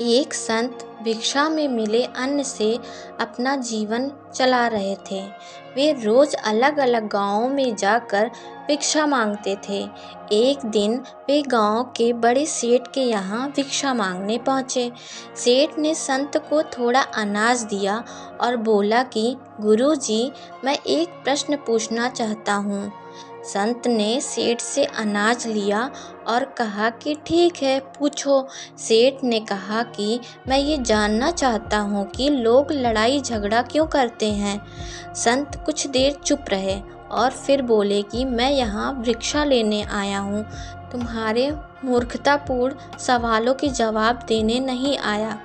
एक संत भिक्षा में मिले अन्न से अपना जीवन चला रहे थे। वे रोज अलग अलग गांवों में जाकर भिक्षा मांगते थे। एक दिन वे गांव के बड़े सेठ के यहाँ भिक्षा मांगने पहुँचे। सेठ ने संत को थोड़ा अनाज दिया और बोला कि गुरुजी, मैं एक प्रश्न पूछना चाहता हूँ। संत ने सेठ से अनाज लिया और कहा कि ठीक है, पूछो। सेठ ने कहा कि मैं ये जानना चाहता हूँ कि लोग लड़ाई झगड़ा क्यों करते हैं। संत कुछ देर चुप रहे और फिर बोले कि मैं यहाँ भिक्षा लेने आया हूँ, तुम्हारे मूर्खतापूर्ण सवालों के जवाब देने नहीं आया।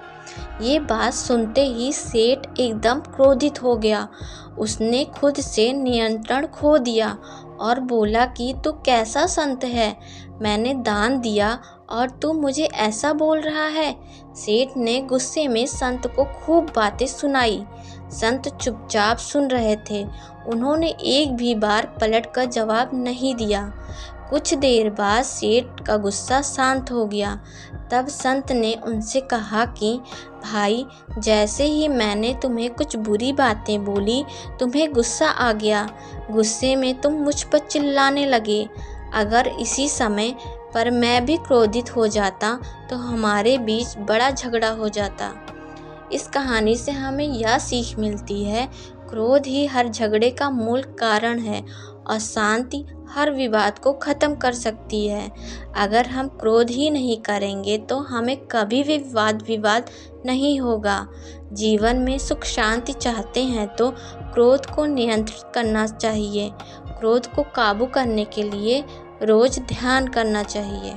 ये बात सुनते ही सेठ एकदम क्रोधित हो गया। उसने खुद से नियंत्रण खो दिया और बोला कि तू कैसा संत है, मैंने दान दिया और तू मुझे ऐसा बोल रहा है। सेठ ने गुस्से में संत को खूब बातें सुनाई। संत चुपचाप सुन रहे थे। उन्होंने एक भी बार पलटकर जवाब नहीं दिया। कुछ देर बाद सेठ का गुस्सा शांत हो गया। तब संत ने उनसे कहा कि भाई, जैसे ही मैंने तुम्हें कुछ बुरी बातें बोली, तुम्हें गुस्सा आ गया। गुस्से में तुम मुझ पर चिल्लाने लगे। अगर इसी समय पर मैं भी क्रोधित हो जाता तो हमारे बीच बड़ा झगड़ा हो जाता। इस कहानी से हमें यह सीख मिलती है, क्रोध ही हर झगड़े का मूल कारण है और शांति हर विवाद को ख़त्म कर सकती है। अगर हम क्रोध ही नहीं करेंगे तो हमें कभी भी विवाद नहीं होगा। जीवन में सुख शांति चाहते हैं तो क्रोध को नियंत्रित करना चाहिए। क्रोध को काबू करने के लिए रोज़ ध्यान करना चाहिए।